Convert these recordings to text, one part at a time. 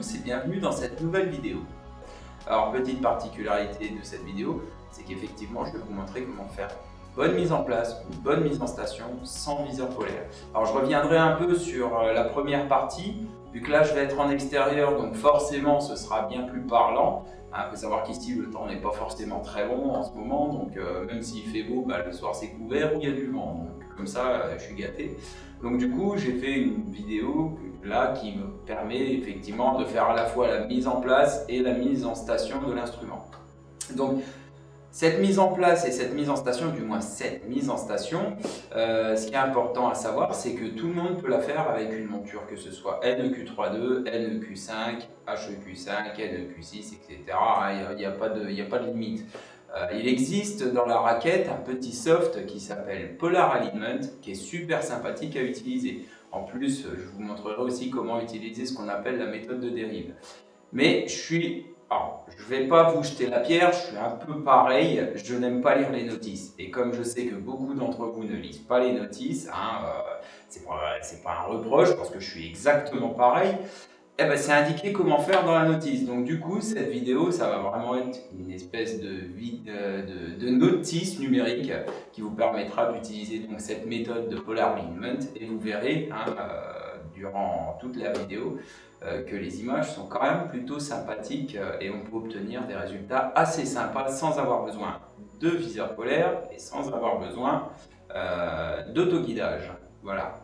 tous et bienvenue dans cette nouvelle vidéo. Alors, petite particularité de cette vidéo, c'est qu'effectivement, je vais vous montrer comment faire bonne mise en place ou bonne mise en station sans viseur polaire. Alors, je reviendrai un peu sur la première partie, vu que là, je vais être en extérieur, donc forcément, ce sera bien plus parlant. Il faut savoir qu'ici, le temps n'est pas forcément très bon en ce moment, donc même s'il fait beau, le soir c'est couvert ou il y a du vent. Donc, comme ça, je suis gâté. Donc du coup, j'ai fait une vidéo là qui me permet effectivement de faire à la fois la mise en place et la mise en station de l'instrument. Donc cette mise en place et cette mise en station, du moins cette mise en station, ce qui est important à savoir, c'est que tout le monde peut la faire avec une monture, que ce soit NEQ32, NEQ5, HEQ5, NEQ6, etc. Il n'y a pas de limite. Il existe dans la raquette un petit soft qui s'appelle Polar Alignment, qui est super sympathique à utiliser. En plus, je vous montrerai aussi comment utiliser ce qu'on appelle la méthode de dérive. Mais je ne vais pas vous jeter la pierre, je suis un peu pareil, je n'aime pas lire les notices. Et comme je sais que beaucoup d'entre vous ne lisent pas les notices, c'est pas un reproche parce que je suis exactement pareil, c'est indiqué comment faire dans la notice. Donc du coup, cette vidéo, ça va vraiment être une espèce de notice numérique qui vous permettra d'utiliser donc cette méthode de Polar Alignment et vous verrez durant toute la vidéo que les images sont quand même plutôt sympathiques et on peut obtenir des résultats assez sympas sans avoir besoin de viseur polaire et sans avoir besoin d'autoguidage. Voilà.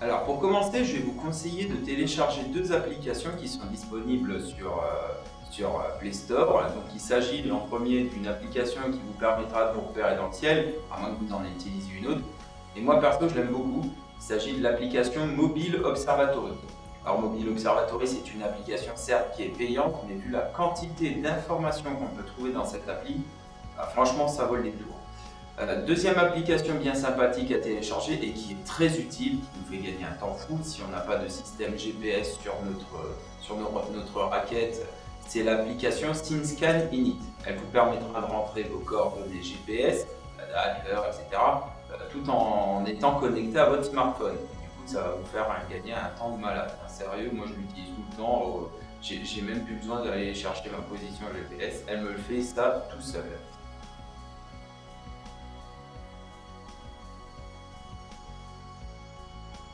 Alors pour commencer, je vais vous conseiller de télécharger deux applications qui sont disponibles sur Play Store. Donc il s'agit en premier d'une application qui vous permettra de vous repérer dans le ciel, à moins que vous en utilisiez une autre. Et moi perso, je l'aime beaucoup. Il s'agit de l'application Mobile Observatory. Alors Mobile Observatory, c'est une application certes qui est payante, mais vu la quantité d'informations qu'on peut trouver dans cette appli, franchement ça vaut le détour. Deuxième application bien sympathique à télécharger et qui est très utile, qui nous fait gagner un temps fou si on n'a pas de système GPS sur notre raquette, c'est l'application SceneScan Init. Elle vous permettra de rentrer vos coordonnées GPS, la date, l'heure, etc. Tout en étant connecté à votre smartphone. Du coup, ça va vous faire gagner un temps de malade. Sérieux, moi je l'utilise tout le temps. J'ai même plus besoin d'aller chercher ma position GPS. Elle me le fait ça tout seul.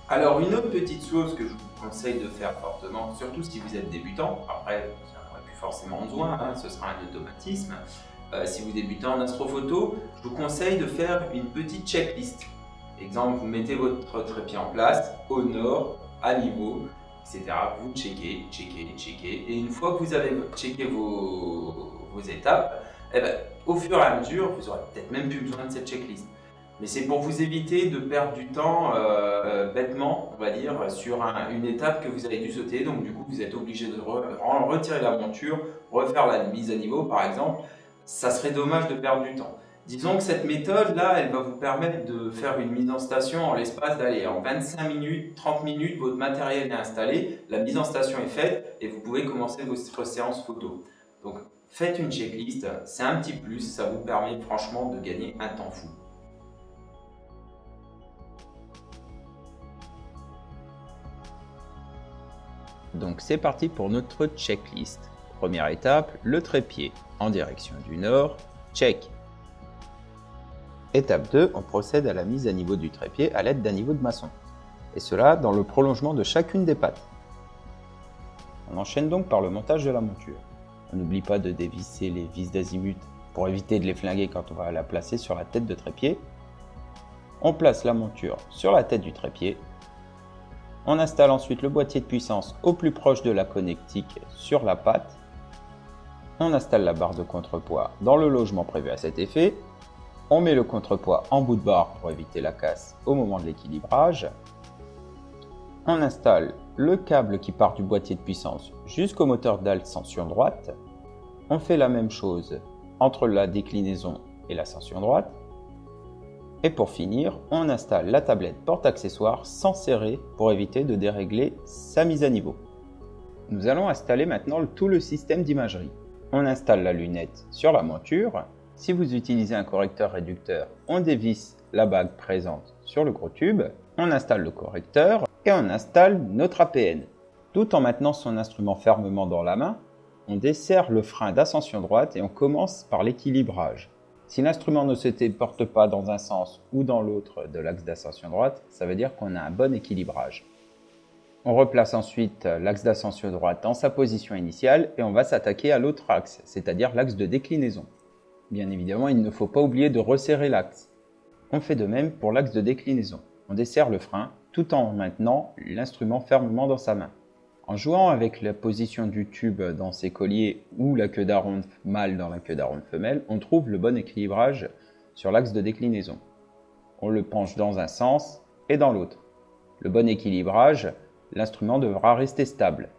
Alors une autre petite chose que je vous conseille de faire fortement, surtout si vous êtes débutant, après vous n'en aurez plus forcément besoin, ce sera un automatisme. Si vous débutez en astrophoto, je vous conseille de faire une petite checklist. Exemple, vous mettez votre trépied en place, au nord, à niveau, etc. Vous checkez, et une fois que vous avez checké vos étapes, au fur et à mesure, vous n'aurez peut-être même plus besoin de cette checklist. Mais c'est pour vous éviter de perdre du temps bêtement, on va dire, sur une étape que vous avez dû sauter. Donc du coup, vous êtes obligé de retirer la monture, refaire la mise à niveau par exemple. Ça serait dommage de perdre du temps. Disons que cette méthode-là, elle va vous permettre de faire une mise en station en l'espace d'aller en 25 minutes, 30 minutes, votre matériel est installé, la mise en station est faite et vous pouvez commencer votre séance photo. Donc faites une checklist, c'est un petit plus, ça vous permet franchement de gagner un temps fou. Donc c'est parti pour notre checklist. Première étape, le trépied en direction du nord, check. Étape 2, on procède à la mise à niveau du trépied à l'aide d'un niveau de maçon. Et cela dans le prolongement de chacune des pattes. On enchaîne donc par le montage de la monture. On n'oublie pas de dévisser les vis d'azimut pour éviter de les flinguer quand on va la placer sur la tête de trépied. On place la monture sur la tête du trépied. On installe ensuite le boîtier de puissance au plus proche de la connectique sur la patte. On installe la barre de contrepoids dans le logement prévu à cet effet. On met le contrepoids en bout de barre pour éviter la casse au moment de l'équilibrage. On installe le câble qui part du boîtier de puissance jusqu'au moteur d'ascension droite. On fait la même chose entre la déclinaison et l'ascension droite. Et pour finir, on installe la tablette porte-accessoires sans serrer pour éviter de dérégler sa mise à niveau. Nous allons installer maintenant tout le système d'imagerie. On installe la lunette sur la monture. Si vous utilisez un correcteur réducteur, on dévisse la bague présente sur le gros tube, on installe le correcteur et on installe notre APN. Tout en maintenant son instrument fermement dans la main, on desserre le frein d'ascension droite et on commence par l'équilibrage. Si l'instrument ne se téléporte pas dans un sens ou dans l'autre de l'axe d'ascension droite, ça veut dire qu'on a un bon équilibrage. On replace ensuite l'axe d'ascension droite dans sa position initiale et on va s'attaquer à l'autre axe, c'est-à-dire l'axe de déclinaison. Bien évidemment, il ne faut pas oublier de resserrer l'axe. On fait de même pour l'axe de déclinaison. On desserre le frein tout en maintenant l'instrument fermement dans sa main. En jouant avec la position du tube dans ses colliers ou la queue d'aronde mâle dans la queue d'aronde femelle, on trouve le bon équilibrage sur l'axe de déclinaison. On le penche dans un sens et dans l'autre. Le bon équilibrage, l'instrument devra rester stable.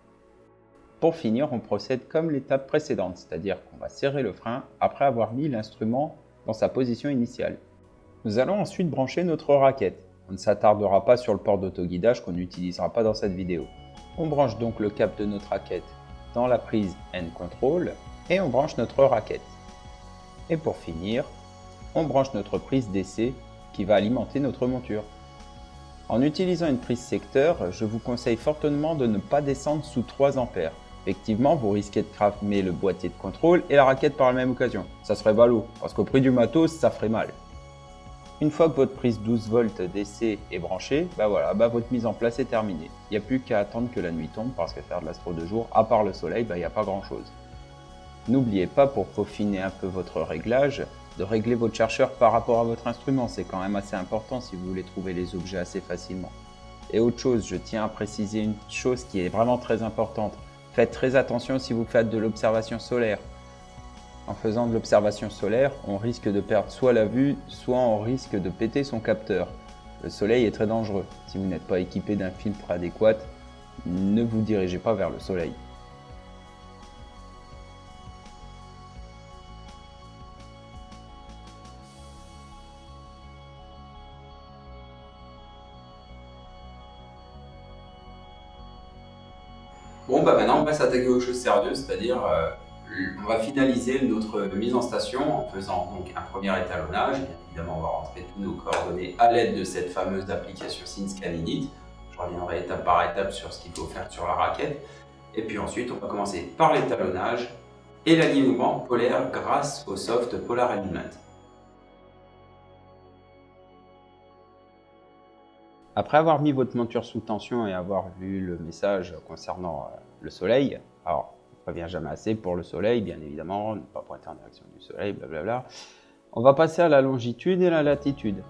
Pour finir, on procède comme l'étape précédente, c'est-à-dire qu'on va serrer le frein après avoir mis l'instrument dans sa position initiale. Nous allons ensuite brancher notre raquette. On ne s'attardera pas sur le port d'autoguidage qu'on n'utilisera pas dans cette vidéo. On branche donc le câble de notre raquette dans la prise End Control et on branche notre raquette. Et pour finir, on branche notre prise DC qui va alimenter notre monture. En utilisant une prise secteur, je vous conseille fortement de ne pas descendre sous 3 A. Effectivement, vous risquez de cramer le boîtier de contrôle et la raquette par la même occasion. Ça serait ballot, parce qu'au prix du matos, ça ferait mal. Une fois que votre prise 12 volts DC est branchée, votre mise en place est terminée. Il n'y a plus qu'à attendre que la nuit tombe, parce que faire de l'astro de jour, à part le soleil, il n'y a pas grand chose. N'oubliez pas, pour peaufiner un peu votre réglage, de régler votre chercheur par rapport à votre instrument. C'est quand même assez important si vous voulez trouver les objets assez facilement. Et autre chose, je tiens à préciser une chose qui est vraiment très importante. Faites très attention si vous faites de l'observation solaire. En faisant de l'observation solaire, on risque de perdre soit la vue, soit on risque de péter son capteur. Le soleil est très dangereux. Si vous n'êtes pas équipé d'un filtre adéquat, ne vous dirigez pas vers le soleil. Bon, maintenant on va s'attaquer aux choses sérieuses, c'est-à-dire on va finaliser notre mise en station en faisant donc un premier étalonnage. Bien évidemment, on va rentrer tous nos coordonnées à l'aide de cette fameuse application SynScan Init. Je reviendrai étape par étape sur ce qu'il faut faire sur la raquette. Et puis ensuite, on va commencer par l'étalonnage et l'alignement polaire grâce au soft Polar Alignment. Après avoir mis votre monture sous tension et avoir vu le message concernant le soleil, alors on ne prévient jamais assez pour le soleil, bien évidemment, ne pas pointer en direction du soleil, blablabla. On va passer à la longitude et la latitude.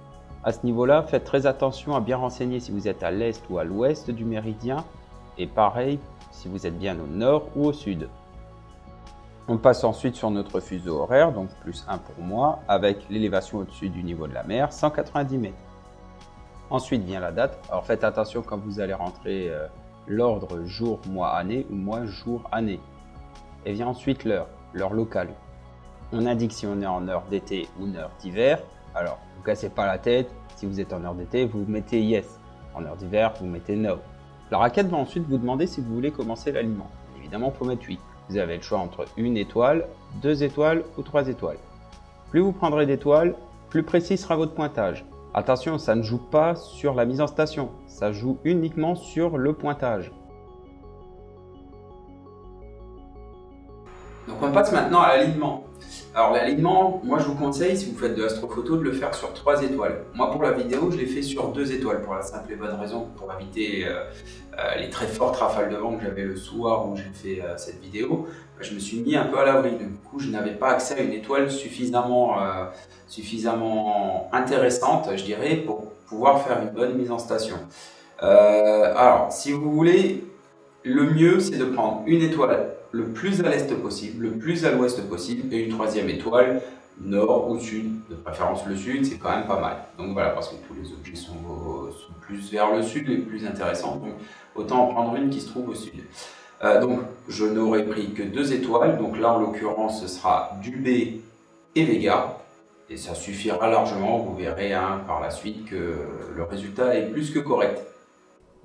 À ce niveau-là, faites très attention à bien renseigner si vous êtes à l'est ou à l'ouest du méridien, et pareil si vous êtes bien au nord ou au sud. On passe ensuite sur notre fuseau horaire, donc plus 1 pour moi, avec l'élévation au-dessus du niveau de la mer, 190 mètres. Ensuite vient la date. Alors faites attention quand vous allez rentrer l'ordre jour, mois, année ou mois, jour, année. Et vient ensuite l'heure locale. On indique si on est en heure d'été ou en heure d'hiver. Alors, ne vous cassez pas la tête. Si vous êtes en heure d'été, vous mettez yes. En heure d'hiver, vous mettez no. La raquette va ensuite vous demander si vous voulez commencer l'alignement. Évidemment, il faut mettre oui. Vous avez le choix entre 1 étoile, 2 étoiles ou 3 étoiles. Plus vous prendrez d'étoiles, plus précis sera votre pointage. Attention, ça ne joue pas sur la mise en station, ça joue uniquement sur le pointage. Donc on passe maintenant à l'alignement. Alors l'alignement, moi je vous conseille, si vous faites de l'astrophoto, de le faire sur 3 étoiles. Moi pour la vidéo, je l'ai fait sur 2 étoiles pour la simple et bonne raison, pour éviter les très fortes rafales de vent que j'avais le soir où j'ai fait cette vidéo. Je me suis mis un peu à l'abri, du coup je n'avais pas accès à une étoile suffisamment intéressante, je dirais, pour pouvoir faire une bonne mise en station. Alors si vous voulez, le mieux c'est de prendre une étoile le plus à l'est possible, le plus à l'ouest possible, et une 3e étoile, nord ou sud, de préférence le sud, c'est quand même pas mal. Donc voilà, parce que tous les objets sont plus vers le sud, les plus intéressants, donc autant en prendre une qui se trouve au sud. Donc je n'aurais pris que 2 étoiles, donc là en l'occurrence ce sera Dubé et Vega, et ça suffira largement, vous verrez par la suite que le résultat est plus que correct.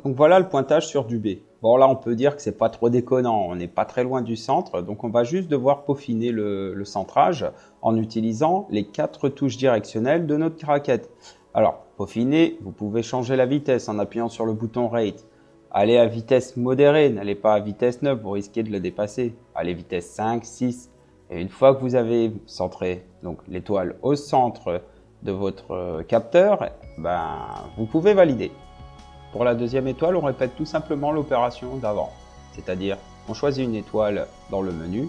Donc voilà le pointage sur Dubé. Bon là on peut dire que c'est pas trop déconnant, on n'est pas très loin du centre, donc on va juste devoir peaufiner le centrage en utilisant les 4 touches directionnelles de notre raquette. Alors, peaufiner, vous pouvez changer la vitesse en appuyant sur le bouton Rate. Allez à vitesse modérée, n'allez pas à vitesse 9, vous risquez de le dépasser. Allez vitesse 5, 6. Et une fois que vous avez centré donc l'étoile au centre de votre capteur, vous pouvez valider. Pour la deuxième étoile, on répète tout simplement l'opération d'avant. C'est-à-dire, on choisit une étoile dans le menu,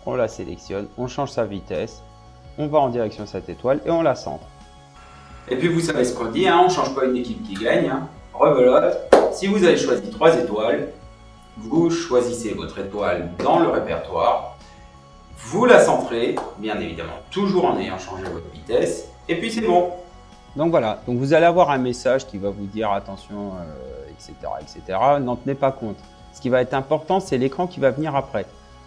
on la sélectionne, on change sa vitesse, on va en direction de cette étoile et on la centre. Et puis vous savez ce qu'on dit, on ne change pas une équipe qui gagne. Rebelote, si vous avez choisi 3 étoiles, vous choisissez votre étoile dans le répertoire, vous la centrez, bien évidemment toujours en ayant changé votre vitesse, et puis c'est bon. Donc voilà, donc vous allez avoir un message qui va vous dire attention, etc., etc. N'en tenez pas compte. Ce qui va être important, c'est l'écran qui va venir après.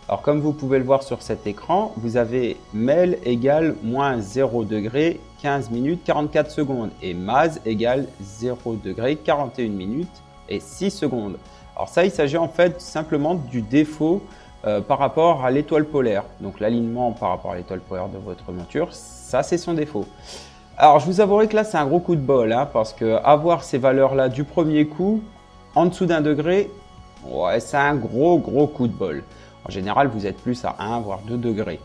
Alors comme vous pouvez le voir sur cet écran, vous avez MEL égale moins 0 degré, 15 minutes, 44 secondes et MAZ égale 0 degré, 41 minutes et 6 secondes. Alors ça, il s'agit en fait simplement du défaut par rapport à l'étoile polaire. Donc l'alignement par rapport à l'étoile polaire de votre monture, ça c'est son défaut. Alors je vous avouerai que là c'est un gros coup de bol parce que avoir ces valeurs là du premier coup en dessous d'1 degré, ouais, c'est un gros coup de bol. En général, vous êtes plus à 1 voire 2 degrés.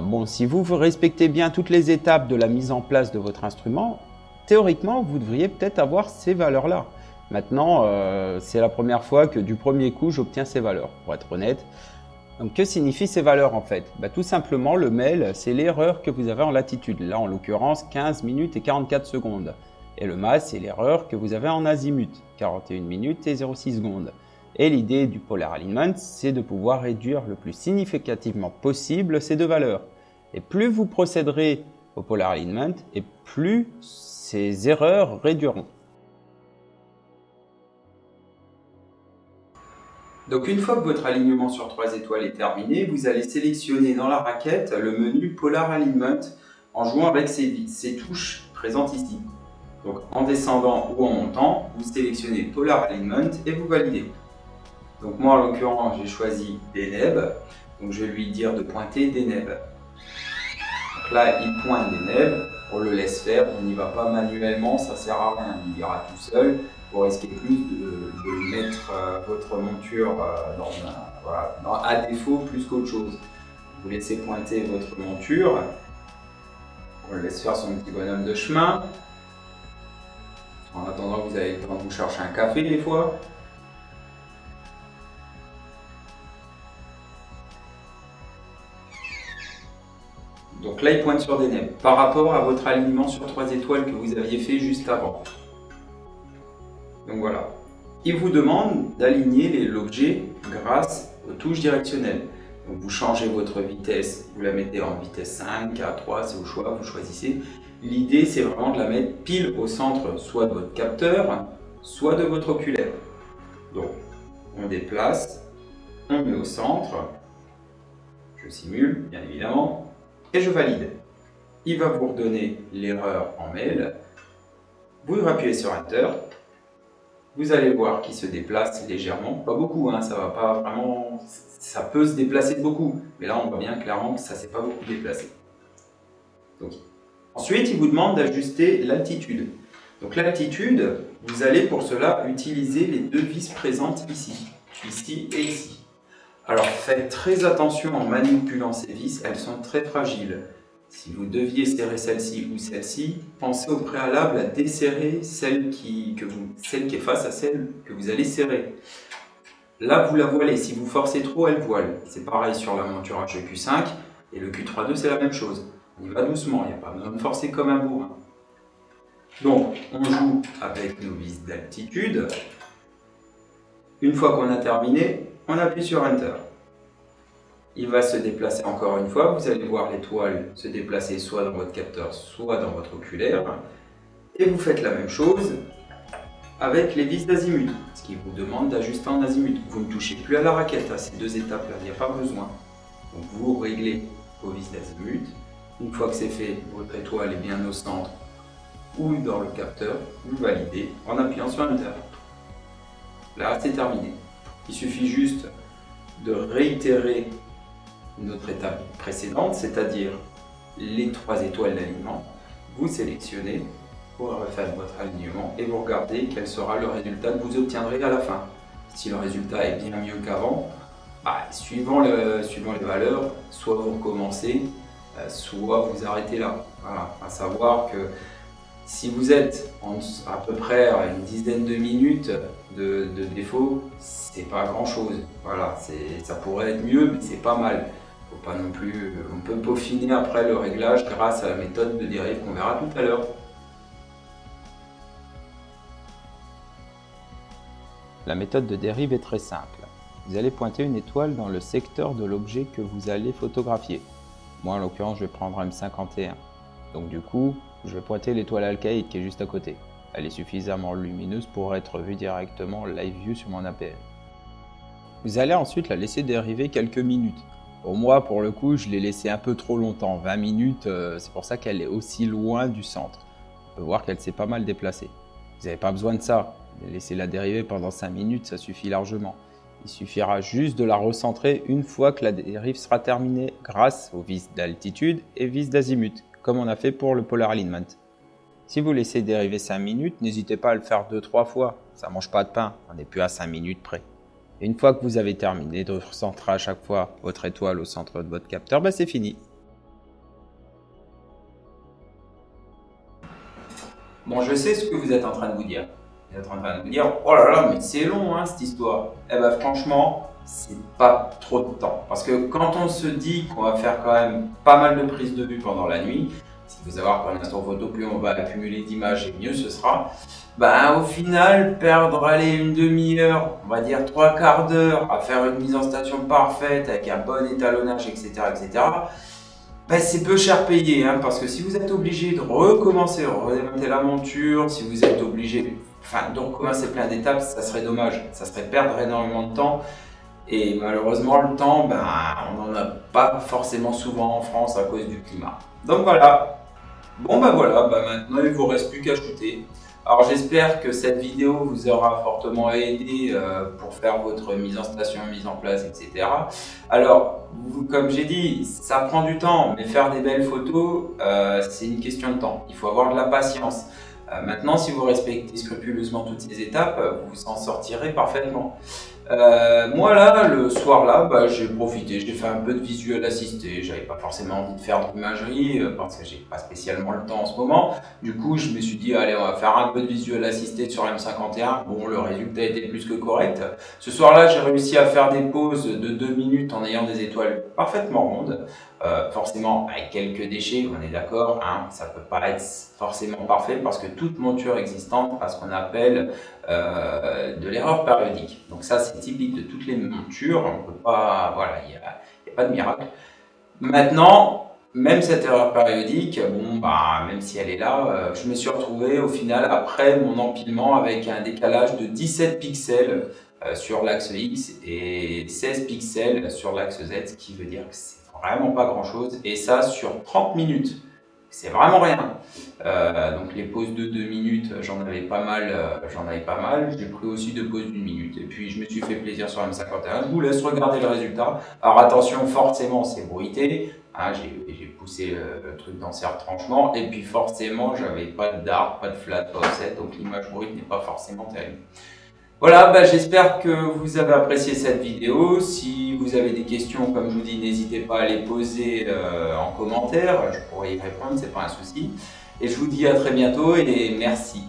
Bon, si vous respectez bien toutes les étapes de la mise en place de votre instrument, théoriquement, vous devriez peut-être avoir ces valeurs-là. Maintenant, c'est la première fois que du premier coup, j'obtiens ces valeurs, pour être honnête. Donc, que signifient ces valeurs en fait? Tout simplement, le MEL, c'est l'erreur que vous avez en latitude. Là, en l'occurrence, 15 minutes et 44 secondes. Et le MAZ, c'est l'erreur que vous avez en azimut, 41 minutes et 06 secondes. Et l'idée du Polar Alignment, c'est de pouvoir réduire le plus significativement possible ces deux valeurs. Et plus vous procéderez au Polar Alignment, et plus ces erreurs réduiront. Donc une fois que votre alignement sur 3 étoiles est terminé, vous allez sélectionner dans la raquette le menu Polar Alignment en jouant avec ces touches présentes ici. Donc en descendant ou en montant, vous sélectionnez Polar Alignment et vous validez. Donc moi en l'occurrence j'ai choisi Deneb, donc je vais lui dire de pointer Deneb. Donc là il pointe Deneb, on le laisse faire, on n'y va pas manuellement, ça sert à rien, il ira tout seul. Vous risquez plus de mettre votre monture à défaut plus qu'autre chose. Vous laissez pointer votre monture, on le laisse faire son petit bonhomme de chemin. En attendant que vous avez le temps de vous chercher un café des fois. Donc là, il pointe sur Deneb par rapport à votre alignement sur 3 étoiles que vous aviez fait juste avant. Donc voilà. Il vous demande d'aligner l'objet grâce aux touches directionnelles. Donc vous changez votre vitesse, vous la mettez en vitesse 5, 4, 3, c'est au choix, vous choisissez. L'idée, c'est vraiment de la mettre pile au centre, soit de votre capteur, soit de votre oculaire. Donc, on déplace, on met au centre, je simule, bien évidemment, et je valide. Il va vous redonner l'erreur en mail. Vous appuyez sur Enter. Vous allez voir qu'il se déplace légèrement, pas beaucoup, ça va pas vraiment, ça peut se déplacer de beaucoup, mais là on voit bien clairement que ça ne s'est pas beaucoup déplacé. Donc, ensuite, il vous demande d'ajuster l'altitude. Donc l'altitude, vous allez pour cela utiliser les deux vis présentes ici et ici. Alors faites très attention en manipulant ces vis, elles sont très fragiles. Si vous deviez serrer celle-ci ou celle-ci, pensez au préalable à desserrer celle qui est face à celle que vous allez serrer. Là, vous la voilez. Si vous forcez trop, elle voile. C'est pareil sur la monture HEQ5 et le Q32, c'est la même chose. On y va doucement, il n'y a pas besoin de forcer comme un bourrin. Donc, on joue avec nos vis d'altitude. Une fois qu'on a terminé, on appuie sur Enter. Il va se déplacer encore une fois, vous allez voir l'étoile se déplacer soit dans votre capteur, soit dans votre oculaire. Et vous faites la même chose avec les vis d'azimut, ce qui vous demande d'ajuster en azimut. Vous ne touchez plus à la raquette à ces deux étapes-là, il n'y a pas besoin. Donc vous réglez vos vis d'azimut. Une fois que c'est fait, votre étoile est bien au centre ou dans le capteur, vous validez en appuyant sur Enter. Là, c'est terminé. Il suffit juste de réitérer notre étape précédente, c'est-à-dire les 3 étoiles d'alignement. Vous sélectionnez vous refaites votre alignement et vous regardez quel sera le résultat que vous obtiendrez à la fin. Si le résultat est bien mieux qu'avant, suivant les valeurs, soit vous recommencez, soit vous arrêtez là. Voilà. À savoir que si vous êtes à peu près à une dizaine de minutes de défaut, c'est pas grand chose. Voilà, ça pourrait être mieux, mais c'est pas mal. Faut pas non plus, on peut peaufiner après le réglage grâce à la méthode de dérive qu'on verra tout à l'heure. La méthode de dérive est très simple. Vous allez pointer une étoile dans le secteur de l'objet que vous allez photographier. Moi, en l'occurrence, je vais prendre M51. Donc du coup, je vais pointer l'étoile alcaïde qui est juste à côté. Elle est suffisamment lumineuse pour être vue directement live view sur mon APN. Vous allez ensuite la laisser dériver quelques minutes. Pour moi, pour le coup, je l'ai laissée un peu trop longtemps. 20 minutes, c'est pour ça qu'elle est aussi loin du centre. On peut voir qu'elle s'est pas mal déplacée. Vous n'avez pas besoin de ça. Laissez-la dériver pendant 5 minutes, ça suffit largement. Il suffira juste de la recentrer une fois que la dérive sera terminée grâce aux vis d'altitude et vis d'azimut, comme on a fait pour le Polar Alignment. Si vous laissez dériver 5 minutes, n'hésitez pas à le faire 2-3 fois. Ça mange pas de pain, on n'est plus à 5 minutes près. Et une fois que vous avez terminé de recentrer à chaque fois votre étoile au centre de votre capteur, c'est fini. Bon, je sais ce que vous êtes en train de vous dire. Vous êtes en train de vous dire, oh là là, mais c'est long cette histoire. Eh ben franchement, c'est pas trop de temps. Parce que quand on se dit qu'on va faire quand même pas mal de prises de vue pendant la nuit, il faut savoir qu'en instant photo, plus on va accumuler d'images et mieux ce sera. Au final, perdre une demi-heure, on va dire 3/4 d'heure à faire une mise en station parfaite avec un bon étalonnage, etc. C'est peu cher payé, parce que si vous êtes obligé de recommencer, redémonter la monture, si vous êtes obligé de recommencer plein d'étapes, ça serait dommage, ça serait perdre énormément de temps. Et malheureusement, le temps, on n'en a pas forcément souvent en France à cause du climat. Donc voilà. Bon voilà, maintenant il ne vous reste plus qu'à shooter. Alors j'espère que cette vidéo vous aura fortement aidé pour faire votre mise en station, mise en place, etc. Alors, comme j'ai dit, ça prend du temps, mais faire des belles photos, c'est une question de temps. Il faut avoir de la patience. Maintenant, si vous respectez scrupuleusement toutes ces étapes, vous en sortirez parfaitement. Moi là, le soir là, j'ai profité, j'ai fait un peu de visuel assisté, j'avais pas forcément envie de faire de l'imagerie parce que j'ai pas spécialement le temps en ce moment. Du coup, je me suis dit, allez, on va faire un peu de visuel assisté sur M51. Bon, le résultat était plus que correct. Ce soir-là, j'ai réussi à faire des pauses de 2 minutes en ayant des étoiles parfaitement rondes. Forcément, avec quelques déchets, on est d'accord, ça peut pas être forcément parfait parce que toute monture existante a ce qu'on appelle de l'erreur périodique. Donc ça, c'est typique de toutes les montures, on peut pas, voilà, il n'y a pas de miracle. Maintenant, même cette erreur périodique, même si elle est là, je me suis retrouvé au final après mon empilement avec un décalage de 17 pixels sur l'axe X et 16 pixels sur l'axe Z, ce qui veut dire que c'est vraiment pas grand chose, et ça sur 30 minutes. C'est vraiment rien. Donc les pauses de 2 minutes, j'en avais pas mal. J'ai pris aussi 2 pauses d'1 minute. Et puis je me suis fait plaisir sur M51. Je vous laisse regarder le résultat. Alors attention, forcément c'est bruité. J'ai poussé le truc dans ces retranchements. Et puis forcément, j'avais pas de dard, pas de flat, pas offset. Donc l'image brute n'est pas forcément terrible. Voilà, j'espère que vous avez apprécié cette vidéo. Si vous avez des questions, comme je vous dis, n'hésitez pas à les poser en commentaire. Je pourrai y répondre, c'est pas un souci. Et je vous dis à très bientôt et merci.